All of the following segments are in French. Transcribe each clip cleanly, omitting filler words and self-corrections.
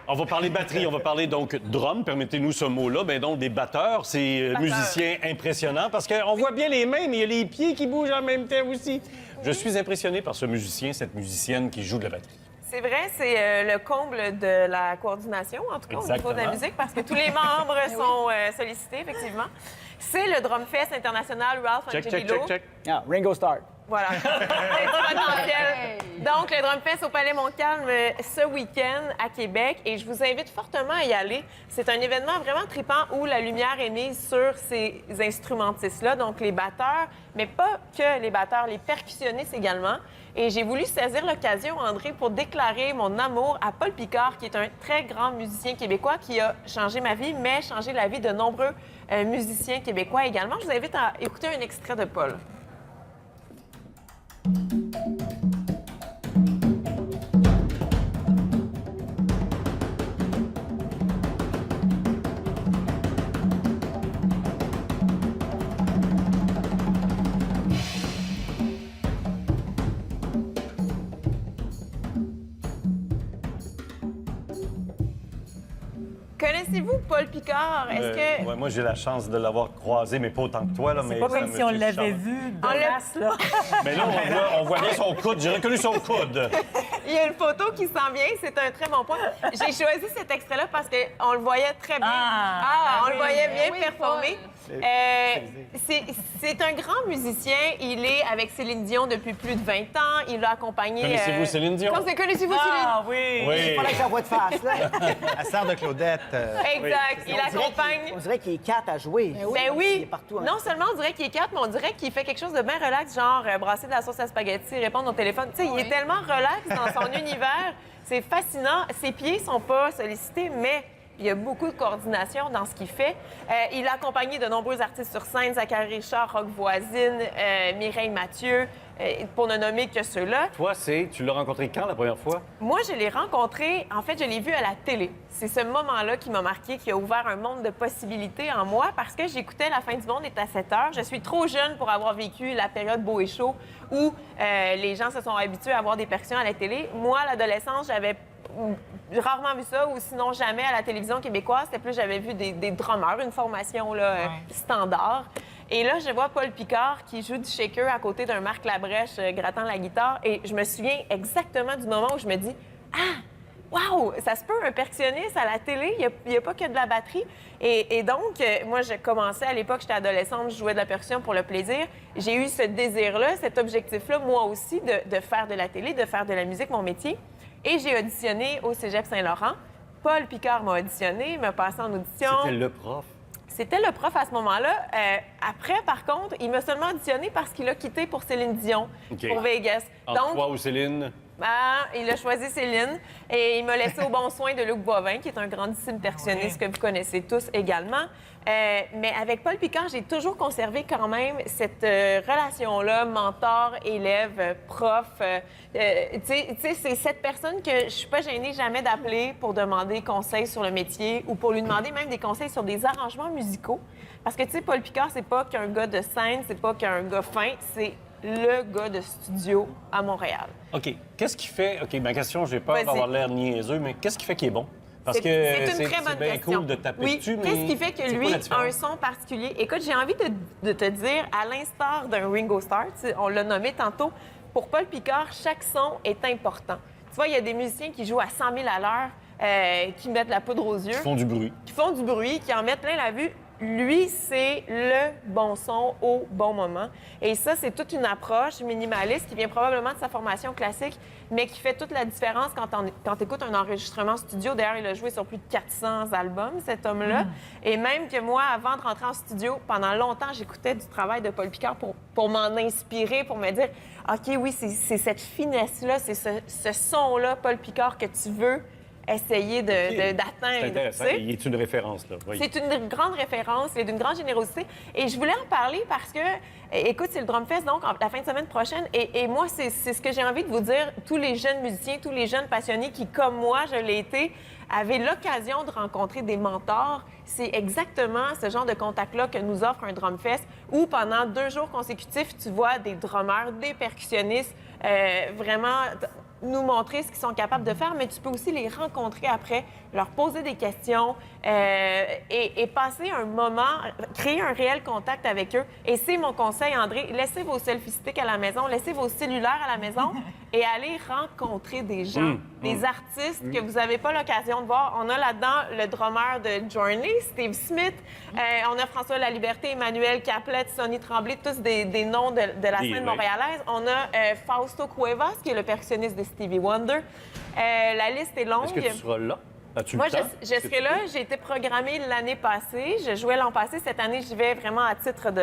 On va parler batterie, on va parler donc drum, permettez-nous ce mot-là. Ben donc des batteurs, c'est musiciens impressionnants parce qu'on voit bien les mains, mais il y a les pieds qui bougent en même temps aussi. Je suis impressionné par ce musicien, cette musicienne qui joue de la batterie. C'est vrai, c'est le comble de la coordination, en tout cas, au niveau de la musique, parce que tous les membres sont sollicités, effectivement. C'est le Drumfest international Ralph Angelillo. check. Ah, Ringo Starr. Voilà. C'est du potentiel. Donc, le Drumfest au Palais Montcalm ce week-end à Québec. Et je vous invite fortement à y aller. C'est un événement vraiment trippant où la lumière est mise sur ces instrumentistes-là, donc les batteurs, mais pas que les batteurs, les percussionnistes également. Et j'ai voulu saisir l'occasion, André, pour déclarer mon amour à Paul Picard, qui est un très grand musicien québécois qui a changé ma vie, mais changé la vie de nombreux musiciens québécois également. Je vous invite à écouter un extrait de Paul. Connaissez-vous Paul Picard? Est-ce que... Ouais, moi, j'ai la chance de l'avoir croisé, mais pas autant que toi. Là, mais Pas ça comme me si on fait l'avait charme. vu de face, là. Mais là, on voit bien son coude. J'ai reconnu son coude. Il y a une photo qui s'en vient, c'est un très bon point. J'ai choisi cet extrait-là parce qu'on le voyait très bien. On le voyait bien performer. C'est un grand musicien. Il est avec Céline Dion depuis plus de 20 ans. Il l'a accompagné... Connaissez-vous Céline Dion? Connaissez-vous Céline? Ah oui! Oui. Il fallait que j'envoie de face, là. La sœur de Claudette. Exact. Il accompagne... On dirait qu'il est 4 à jouer. Ben Il oui. est partout. Non seulement on dirait qu'il est 4, mais on dirait qu'il fait quelque chose de bien relax, genre brasser de la sauce à spaghetti, répondre au téléphone. Tu sais, il est tellement relax dans son univers. C'est fascinant. Ses pieds sont pas sollicités, mais il y a beaucoup de coordination dans ce qu'il fait. Il a accompagné de nombreux artistes sur scène, Zachary Richard, Rock Voisine, Mireille Mathieu, pour ne nommer que ceux-là. Toi, tu l'as rencontré quand la première fois? Moi, je l'ai rencontré, en fait, je l'ai vu à la télé. C'est ce moment-là qui m'a marqué, qui a ouvert un monde de possibilités en moi parce que j'écoutais La fin du monde est à 7 heures. Je suis trop jeune pour avoir vécu la période beau et chaud où les gens se sont habitués à voir des percussions à la télé. Moi, à l'adolescence, j'avais rarement vu ça ou sinon jamais à la télévision québécoise. C'était plus, j'avais vu des drummers, une formation là, standard. Et là, je vois Paul Picard qui joue du shaker à côté d'un Marc Labrèche grattant la guitare. Et je me souviens exactement du moment où je me dis « Ah! Wow! Ça se peut, un percussionniste à la télé, il n'y a pas que de la batterie. » Et donc, moi, j'ai commencé à l'époque, j'étais adolescente, je jouais de la percussion pour le plaisir. J'ai eu ce désir-là, cet objectif-là, moi aussi, de faire de la télé, de faire de la musique mon métier. Et j'ai auditionné au Cégep Saint-Laurent. Paul Picard m'a auditionné, m'a passé en audition. C'était le prof. C'était le prof à ce moment-là. Après, par contre, il m'a seulement auditionné parce qu'il a quitté pour Céline Dion, pour Vegas. Entre toi ou Céline? Il a choisi Céline et il m'a laissé au bon soin de Luc Boivin, qui est un grandissime percussionniste que vous connaissez tous également. Mais avec Paul Picard, j'ai toujours conservé quand même cette relation-là, mentor, élève, prof. Tu sais, c'est cette personne que je suis pas gênée jamais d'appeler pour demander conseil sur le métier ou pour lui demander même des conseils sur des arrangements musicaux. Parce que, tu sais, Paul Picard, c'est pas qu'un gars de scène, c'est pas qu'un gars fin, c'est le gars de studio à Montréal. OK. Qu'est-ce qui fait... OK, ma question, j'ai peur Vas-y. d'avoir l'air niaiseux, mais qu'est-ce qui fait qu'il est bon? Parce que C'est une très bonne bien question. cool de taper oui. dessus, mais... Qu'est-ce qui fait que c'est quoi lui la a un différence? son particulier? Écoute, j'ai envie de te dire, à l'instar d'un Ringo Starr, on l'a nommé tantôt, pour Paul Picard, chaque son est important. Tu vois, il y a des musiciens qui jouent à 100 000 à l'heure, qui mettent la poudre aux yeux. Qui font du bruit. Qui font du bruit, qui en mettent plein la vue. Lui, c'est le bon son au bon moment. Et ça, c'est toute une approche minimaliste qui vient probablement de sa formation classique, mais qui fait toute la différence quand tu écoutes un enregistrement studio. D'ailleurs, il a joué sur plus de 400 albums, cet homme-là. Et même que moi, avant de rentrer en studio, pendant longtemps, j'écoutais du travail de Paul Picard pour m'en inspirer, pour me dire, OK, oui, c'est cette finesse-là, c'est ce son-là, Paul Picard, que tu veux essayer d'atteindre. C'est intéressant. tu sais. Il est une référence, là. Oui. C'est une grande référence, il est d'une grande générosité. Et je voulais en parler parce que, écoute, c'est le Drumfest, donc, la fin de semaine prochaine. Et moi, c'est ce que j'ai envie de vous dire. Tous les jeunes musiciens, tous les jeunes passionnés qui, comme moi, je l'ai été, avaient l'occasion de rencontrer des mentors. C'est exactement ce genre de contact-là que nous offre un Drumfest où, pendant 2 jours consécutifs, tu vois des drummers, des percussionnistes, vraiment nous montrer ce qu'ils sont capables de faire, mais tu peux aussi les rencontrer après, leur poser des questions et passer un moment, créer un réel contact avec eux. Et c'est mon conseil, André, laissez vos selfie sticks à la maison, laissez vos cellulaires à la maison et allez rencontrer des gens, des artistes que vous n'avez pas l'occasion de voir. On a là-dedans le drummer de Journey, Steve Smith. On a François Laliberté, Emmanuel Caplet, Sonny Tremblay, tous des noms de la scène montréalaise. On a Fausto Cuevas, qui est le percussionniste de Stevie Wonder. La liste est longue. Est-ce que tu seras là? As-tu Moi, le temps? je serai là. J'ai été programmée l'année passée. Je jouais l'an passé. Cette année, j'y vais vraiment à titre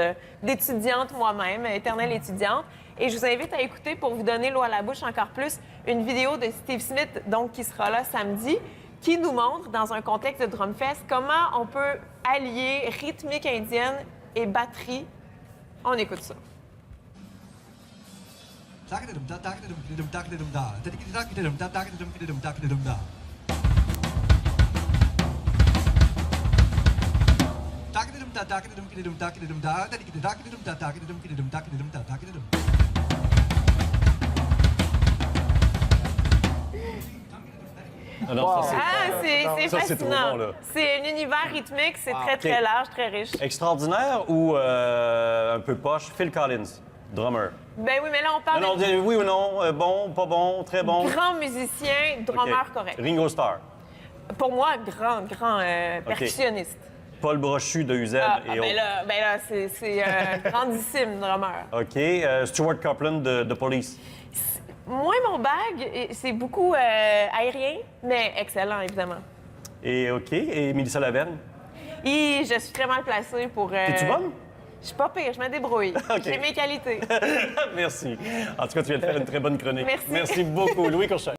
d'étudiante moi-même, éternelle étudiante. Et je vous invite à écouter, pour vous donner l'eau à la bouche encore plus, une vidéo de Steve Smith, donc qui sera là samedi, qui nous montre, dans un contexte de Drumfest, comment on peut allier rythmique indienne et batterie. On écoute ça. Ah non, ça, c'est C'est ça, c'est trop fascinant. bon, là. C'est un univers rythmique, c'est très, très OK. large, très riche. extraordinaire ou un peu poche? Phil Collins, drummer. Ben oui, mais là, on parle Non, de oui ou non? Bon, pas bon, très bon? grand musicien, drummer OK. correct. Ringo Starr. Pour moi, grand percussionniste. Paul Brochu de UZ Ah, et ben autres. là, c'est un grandissime drummer. OK. Stuart Copeland de Police. Moi, mon bag, c'est beaucoup aérien, mais excellent, évidemment. Et OK. Et Mélissa Laverne. Et je suis très mal placée pour... Es-tu bonne? Je suis pas pire, je me débrouille. OK. J'ai mes qualités. Merci. En tout cas, tu viens de faire une très bonne chronique. Merci. Merci beaucoup, Louis Courchel.